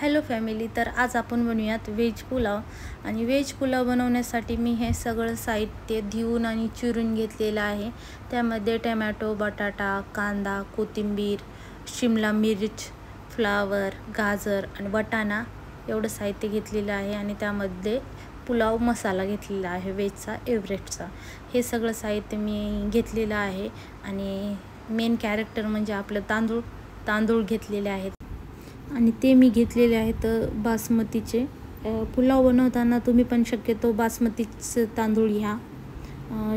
Hello family, तर आज आपण बनवूयात व्हेज पुलाव. आणि व्हेज पुलाव बनवण्यासाठी मी हे सगळं साहित्य धुवून आणि चिरून घेतलेलं आहे. त्यामध्ये टमॅटो, बटाटा, कांदा, कोथिंबीर, शिमला मिर्च, फ्लावर, गाजर आणि वाटाणा एवढं साहित्य घेतलेलं आहे. आणि त्यामध्ये पुलाव मसाला घेतलेला आहे व्हेजचा, एव्हरेस्टचा. हे सगळं साहित्य मी घेतलेलं आहे. आणि मेन कॅरेक्टर म्हणजे आपलं तांदूळ घेतलेले आहेत. आणि ते मी घेतलेले आहेत बासमतीचे. पुलाव बनवताना तुम्ही पण शक्यतो बासमतीचं तांदूळ घ्या,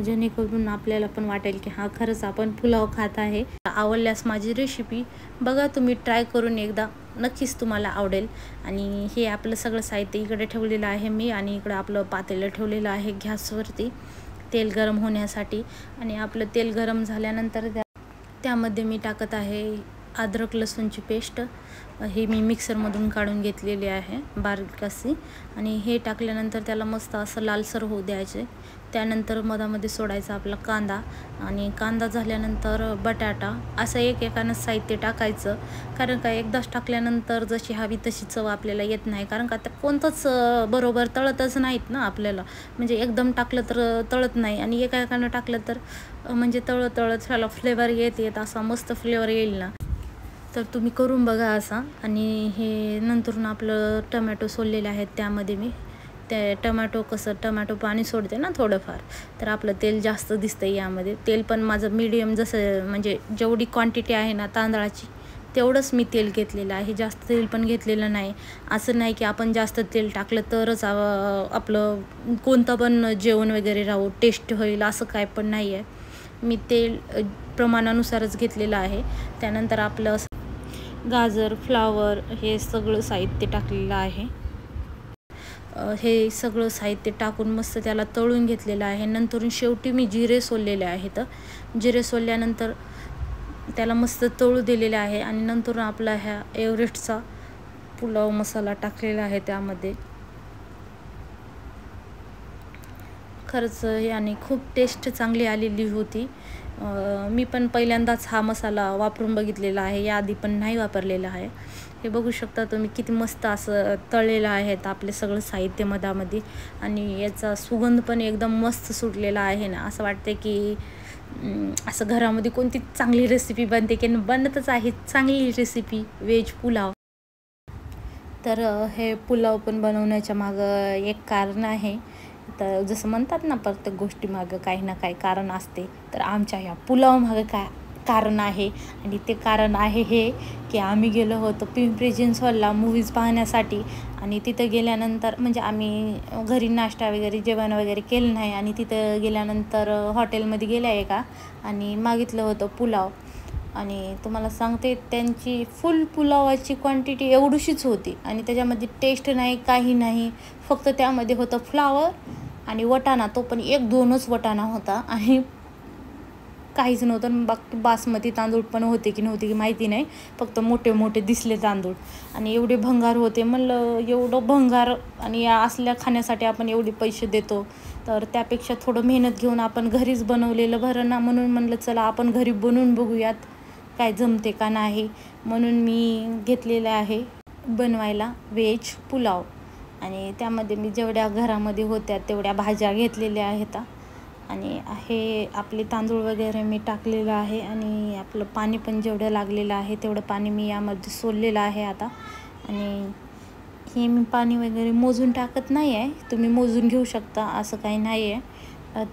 जेणेकरून आपल्याला पण वाटेल की हा खरंच आपण पुलाव खात आहे. आवडल्यास माझी रेसिपी बघा, तुम्ही ट्राय करून एकदा, नक्कीच तुम्हाला आवडेल. आणि हे आपलं सगळं साहित्य इकडे ठेवलेलं आहे मी. आणि इकडं आपलं पातेलं ठेवलेलं आहे गॅसवरती तेल गरम होण्यासाठी. आणि आपलं तेल गरम झाल्यानंतर त्यामध्ये मी टाकत आहे अद्रक लसूणची पेस्ट. हे मी मिक्सरमधून काढून घेतलेली आहे बारीक अशी. आणि हे टाकल्यानंतर त्याला मस्त असं लालसर होऊ द्यायचे. त्यानंतर मधामध्ये सोडायचा आपला कांदा. आणि कांदा झाल्यानंतर बटाटा. असं एकानं साहित्य टाकायचं, कारण का एकदाच टाकल्यानंतर जशी हवी तशी चव आपल्याला येत नाही. कारण का त्या कोणतंच बरोबर तळतच नाहीत ना आपल्याला. म्हणजे एकदम टाकलं तर तळत नाही, आणि एकानं टाकलं तर म्हणजे तळत त्याला फ्लेवर येत असा मस्त फ्लेवर येईल ना. तर तुम्ही करून बघा असा. आणि हे नंतरून आपलं टमॅटो सोललेले आहेत त्यामध्ये मी टमॅटो पाणी सोडते ना थोडंफार, तर आपलं तेल जास्त दिसतं यामध्ये. तेल पण माझं मीडियम, जसं म्हणजे जेवढी क्वांटिटी आहे ना तांदळाची तेवढंच मी तेल घेतलेलं आहे. जास्त तेल पण घेतलेलं नाही. असं नाही की आपण जास्त तेल टाकलं तरच आपलं कोणतं पण जेवण वगैरे राहू टेस्ट होईल, असं काय पण नाही आहे. मी तेल प्रमाणानुसारच घेतलेलं आहे. त्यानंतर आपलं गाजर, फ्लावर हे सगळं साहित्य टाकलेलं आहे. हे सगळं साहित्य टाकून मस्त त्याला तळून घेतलेलं आहे. नंतर शेवटी मी जिरे सोललेले आहेत. जिरे सोलल्यानंतर त्याला मस्त तळू दिलेले आहे. आणि नंतर आपला ह्या एव्हरेस्टचा पुलाव मसाला टाकलेला आहे त्यामध्ये. खरंच याने खूप टेस्ट चांगली आलेली होती. मी पण पहिल्यांदाच हा मसाला वापरून बघितलेला आहे, याआधी पण नाही वापरलेला आहे. हे बघू शकता तुम्ही किती मस्त असं तळलेलं आहे आपले सगळं साहित्य मधामध्ये. आणि याचा सुगंध पण एकदम मस्त सुटलेला आहे ना. असं वाटतं की असं घरामध्ये कोणती चांगली रेसिपी बनते की बनतच आहे चांगली रेसिपी व्हेज पुलाव. तर हे पुलाव पण बनवण्याच्या मागं एक कारण आहे. तर जसं म्हणतात ना, प्रत्येक गोष्टी मागं काही ना काही कारण असते. तर आमच्या ह्या पुलाव मागं काय कारण आहे, आणि ते कारण आहे हे की आम्ही गेलो होतो पिंपरी चिंचवडला मूव्हीज पाहण्यासाठी. आणि तिथं गेल्यानंतर म्हणजे आम्ही घरी नाश्ता वगैरे जेवण वगैरे केलं नाही. आणि तिथं गेल्यानंतर हॉटेलमध्ये गेल्या एका आणि मागितलं होतं पुलाव. आणि तुम्हाला सांगते त्यांची फुल पुलावाची क्वांटिटी एवढीशीच होती. आणि त्याच्यामध्ये टेस्ट नाही, काही नाही. फक्त त्यामध्ये होतं फ्लावर आणि वटाणा, तो पण 1-2च वटाणा होता. आणि काहीच नव्हतं. बाकी बासमती तांदूळ पण होते की नव्हते की माहिती नाही, फक्त मोठे मोठे दिसले तांदूळ. आणि एवढे भंगार होते. म्हणलं एवढं भंगार आणि या असल्या खाण्यासाठी आपण एवढे पैसे देतो, तर त्यापेक्षा थोडं मेहनत घेऊन आपण घरीच बनवलेलं बरं ना. म्हणून म्हणलं चला आपण घरी बनवून बघूयात काय जमते का नाही. म्हणून मी घेतलेलं आहे बनवायला व्हेज पुलाव. आणि त्यामध्ये मी जेवढ्या घरामध्ये होत्या तेवढ्या भाज्या घेतलेल्या आहेत. आणि हे आपले तांदूळ वगैरे मी टाकलेलं आहे. आणि आपलं पाणी पण जेवढं लागलेलं आहे तेवढं पाणी मी यामध्ये सोडलेलं आहे आता. आणि हे मी पाणी वगैरे मोजून टाकत नाही आहे, तुम्ही मोजून घेऊ शकता, असं काही नाही आहे.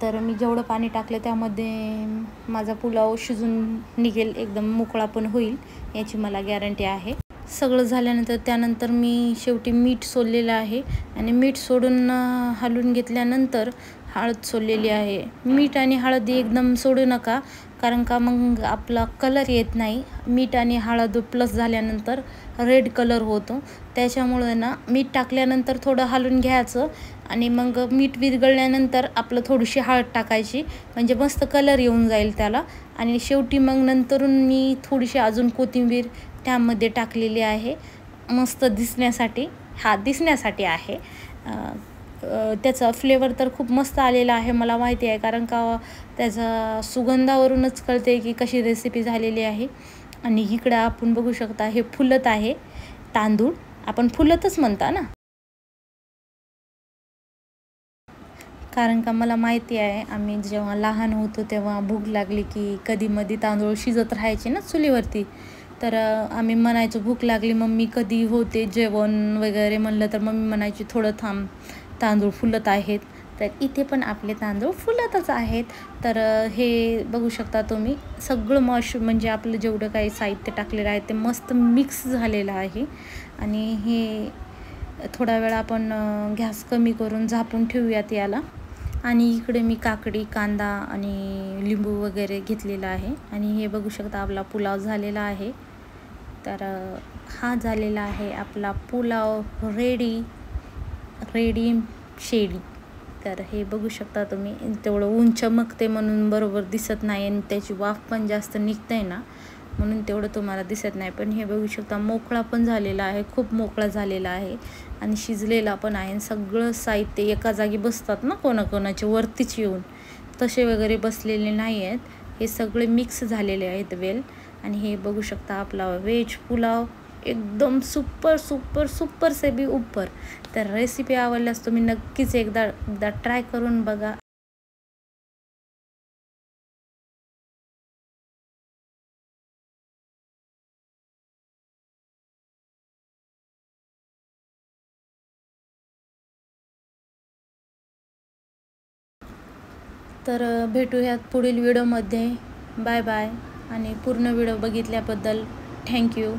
तर मी जेवढं पाणी टाकलं त्यामध्ये माझा पुलाव शिजून निघेल, एकदम मोकळा पण होईल याची मला गॅरंटी आहे. सगळं झाल्यानंतर त्यानंतर मी शेवटी मीठ सोडलेलं आहे. आणि मीठ सोडून हलवून घेतल्यानंतर हळद सोडलेली आहे. मीठ आणि हळद एकदम सोडू नका, कारण का मग आपला कलर येत नाही. मीठ आणि हळद प्लस झाल्यानंतर रेड कलर होतो. त्याच्यामुळं ना मीठ टाकल्यानंतर थोडं हलवून घ्यायचं. आणि मग मीठ विरघळल्यानंतर आपलं थोडीशी हळद टाकायची, म्हणजे मस्त कलर येऊन जाईल त्याला. आणि शेवटी मग नंतरून मी थोडीशी अजून कोथिंबीर त्यामध्ये टाकलेली आहे, मस्त दिसण्यासाठी. दिसण्यासाठी आहे. त्याचा फ्लेवर तर खूप मस्त आलेला आहे, मला माहिती आहे. कारण का त्याचा सुगंधावरूनच कळते की कशी रेसिपी झालेली आहे. आणि इकडं आपण बघू शकता हे फुलत आहे तांदूळ. आपण फुलतच म्हणता ना. कारण का मला माहिती आहे, आम्ही जेव्हा लहान होतो तेव्हा भूक लागली की कधी-मधी तांदूळ शिजत राहायचे ना चुलीवरती. तर आम्ही म्हणायचो भूक लागली मम्मी कधी होते जेवण वगैरे म्हणलं तर मम्मी म्हणायची थोडं थांब, तांदूळ फुलत आहेत. तर इथे पण आपले तांदूळ फुलतच आहेत. तर हे बघू शकता तुम्ही सगळं म्हणजे आपलं जेवढं काही साहित्य टाकलेलं आहे ते मस्त मिक्स झालेलं आहे. आणि हे थोडा वेळ आपण गॅस कमी करून झाकून ठेवूयात याला. आणि इकडे मी काकडी, कांदा आणि लिंबू वगैरे घेतलेला आहे. आणि हे बघू शकता आपला पुलाव झालेला आहे. तर हा झालेला आहे आपला पुलाव रेडी शेडी. तर हे बघू शकता तुम्ही, तेवढं ऊन चमकते म्हणून बरोबर दिसत नाही आणि त्याची वाफ पण जास्त निघते ना, म्हणून तेवढं तुम्हाला दिसत नाही. पण हे बघू शकता मोकळा पण झालेला आहे, खूप मोकळा झालेला आहे आणि शिजलेला पण आहे. सगळं साहित्य एका जागी बसतात ना कोणाकोणाचे वरतीच येऊन, तसे वगैरे बसलेले नाही आहेत. हे सगळे मिक्स झालेले आहेत वेल. आणि हे बघू शकता आपला व्हेज पुलाव एकदम सुपर से भी ऊपर. तर रेसिपी आवडल्यास तुम्ही नक्कीच एकदा ट्राय करून बघा. तर भेटूयात पुढील व्हिडिओमध्ये. Bye bye. आणि पूर्ण व्हिडिओ बघितल्याबद्दल थँक्यू.